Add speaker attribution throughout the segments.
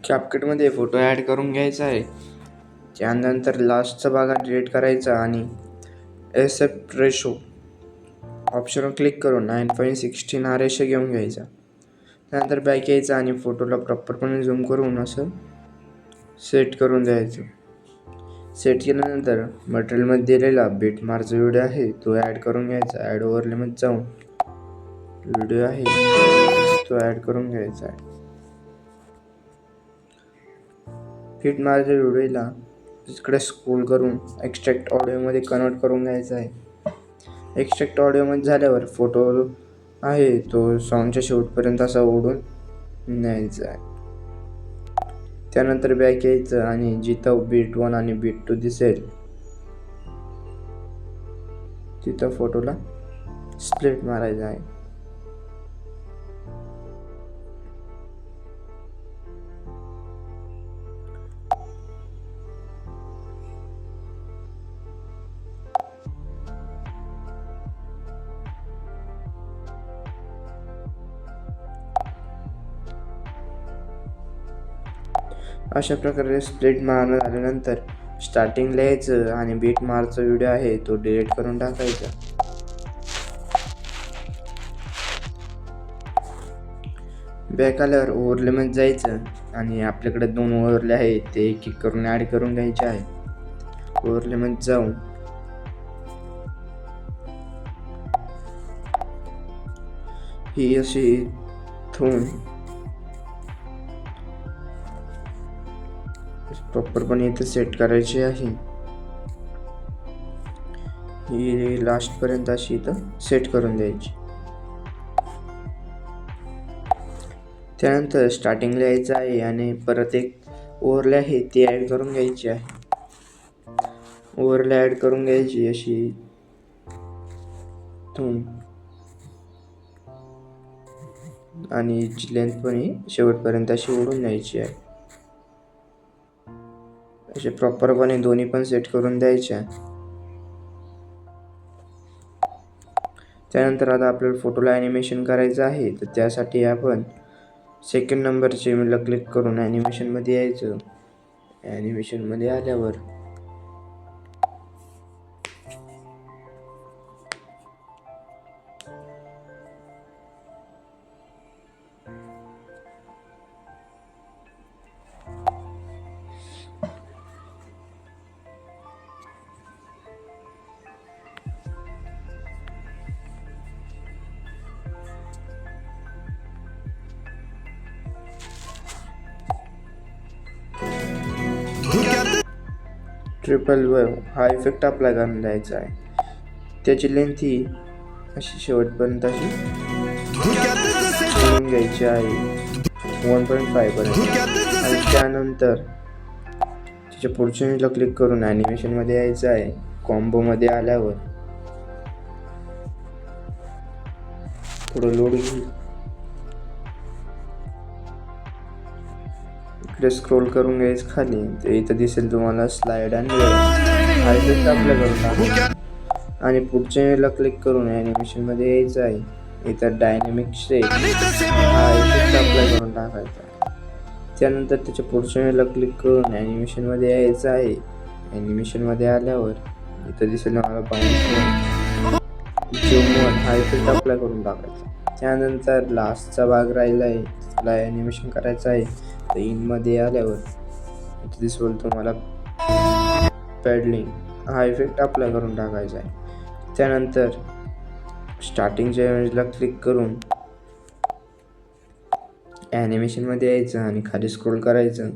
Speaker 1: कॅपकटमध्ये photo add करून घ्यायचा आहे. त्यानंतर लास्टचा भाग डिलीट करायचा आणि एस्पेक्ट रेशो ऑप्शनवर क्लिक करून 9:16 हा रेशो घेऊन घ्यायचा. त्यानंतर बॅक यायचा आणि फोटोला प्रॉपरपणे झूम करून असं सेट करून द्यायचं. सेट केल्यानंतर मटेरियलमध्ये दिलेला बीटमार्कचा व्हिडिओ आहे तो ॲड करून घ्यायचा. ॲड ओव्हरलेमध्ये जाऊन व्हिडिओ आहे तो ॲड करून घ्यायचा आहे. बीटमार्कच्या व्हिडिओला तिकडे स्क्रोल करून एक्स्ट्रॅक्ट ऑडिओमध्ये कन्वर्ट करून घ्यायचा आहे. एक्स्ट्रॅक्ट ऑडिओमध्ये झाल्यावर फोटो आहे तो सॉन्गच्या शेवटपर्यंत असा ओढून न्यायचा आहे. त्यानंतर बॅक यायचं आणि जिथं बीट 1 आणि बीट 2 दिसेल तिथं फोटोला स्प्लिट मारायचा आहे. अशा प्रकारे स्प्लिट मारणं झाल्यानंतर स्टार्टिंगला यायचं आणि बीट मार्कचा व्हिडिओ आहे तो डिलीट करून टाकायचा. बॅक आल्यावर ओव्हरलेमध्ये जायचं आणि आपल्याकडे 2 ओव्हरले आहेत ते एक एक करून ॲड करून घ्यायचे आहे. ओव्हरलेमध्ये जाऊन ही अशी इथून प्रॉपरपणे इथे सेट करायची आहे. ही लास्ट पर्यंत अशी इथं सेट करून द्यायची. त्यानंतर स्टार्टिंगला यायचं आहे आणि परत एक ओव्हरले आहे ती ॲड करून घ्यायची आहे. ओव्हरले ॲड करून घ्यायची अशी इथून आणि जी लेंथ पण शेवटपर्यंत अशी ओढून न्यायची आहे. असे प्रॉपरपणे दोन्ही पण सेट करून द्यायच्या. त्यानंतर आता आपल्याला फोटोला ॲनिमेशन करायचं आहे तर त्यासाठी आपण सेकंड नंबरच्या इमेजला क्लिक करून ॲनिमेशनमध्ये यायचं. ॲनिमेशनमध्ये आल्यावर ट्रिपल वेव्ह हा इफेक्ट अप्लाय करून द्यायचा आहे. त्याची लेंथ ही अशी शेवटपर्यंत अशी करून घ्यायची आहे 1.5 पर्यंत. आणि त्यानंतर त्याच्या पुढच्या इमेजला क्लिक करून ॲनिमेशनमध्ये यायचं आहे. कॉम्बोमध्ये आल्यावर थोडं लोड घेईल. इकडे स्क्रोल करून घ्यायचं खाली ते इथं दिसेल तुम्हाला स्लाइड आणि हा इफेक्ट अप्लाय करून टाका. आणि पुढच्या इमेजला क्लिक करून ॲनिमेशनमध्ये यायचं आहे. इथं डायनॅमिक शेप हा इफेक्ट अप्लाय करून टाकायचा. त्यानंतर त्याच्या पुढच्या इमेजला क्लिक करून ॲनिमेशनमध्ये यायचं आहे. ॲनिमेशनमध्ये आल्यावर इथं दिसेल मला बाउन्स झूम हा इफेक्ट अप्लाय करून टाकायचा. त्यानंतर लास्टचा भाग राहिला आहे त्याला ॲनिमेशन करायचं आहे. तर इनमध्ये आल्यावर इथे दिसेल तुम्हाला पॅडलिंग हा इफेक्ट अप्लाय करून टाकायचा आहे. त्यानंतर स्टार्टिंगच्या इमेजला क्लिक करून ॲनिमेशनमध्ये यायचं आणि खाली स्क्रोल करायचं.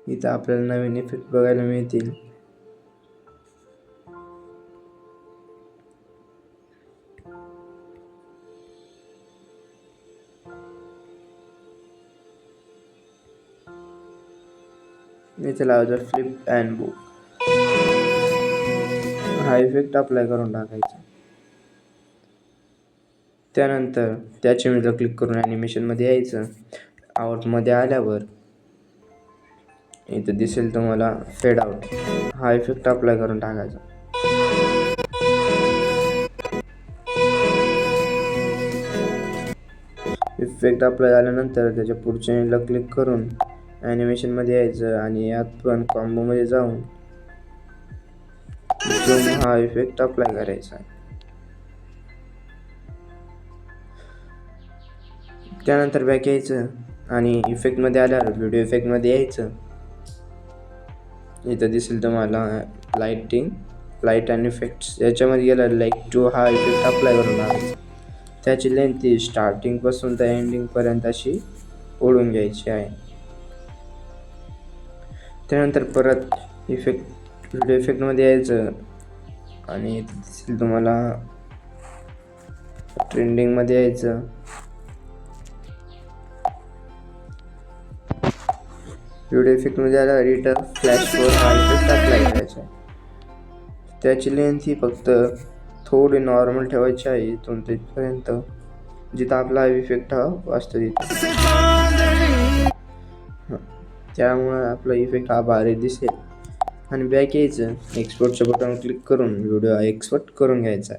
Speaker 1: इथं आपल्याला नवीन इफेक्ट बघायला मिळतील. इथे लावायचं फ्लिप अँड बुक हा इफेक्ट अप्लाय करून टाकायचा. त्यानंतर त्याच्या इमेजला क्लिक करून ॲनिमेशनमध्ये यायचं. आउटमध्ये आल्यावर इथं दिसेल तुम्हाला फेड आउट हा इफेक्ट अप्लाय करून टाकायचा. इफेक्ट अप्लाय झाल्यानंतर त्याच्या पुढच्या इमेजला क्लिक करून ॲनिमेशनमध्ये यायचं आणि यात पण कॉम्बोमध्ये जाऊन झूम हा इफेक्ट अप्लाय करायचा. त्यानंतर बॅक यायचं आणि इफेक्टमध्ये आल्यावर व्हिडिओ इफेक्टमध्ये यायचं. इथं दिसेल तुम्हाला लाईट अँड इफेक्ट्स, याच्यामध्ये गेला लाईक टू हा इफेक्ट अप्लाय करून आणायचा. त्याची लेंथ ही स्टार्टिंगपासून तर एंडिंगपर्यंत अशी ओढून घ्यायची आहे. त्यानंतर परत व्हिडिओ इफेक्टमध्ये यायचं आणि इथं दिसेल तुम्हाला ट्रेंडिंगमध्ये यायचं. व्हिडिओ इफेक्टमध्ये आला रिटर्न फ्लॅश हा इफेक्ट अप्लाय करायचा. त्याची लेंथ ही फक्त थोडी नॉर्मल ठेवायची आहे, इथून तिथपर्यंत जिथं आपला इफेक्ट हा वाजतो तिथं. त्यामुळे आपला इफेक्ट हा भारी दिसेल. आणि बॅक यायचं, एक्सपोर्टच्या बटनवर क्लिक करून व्हिडिओ एक्सपोर्ट करून घ्यायचा.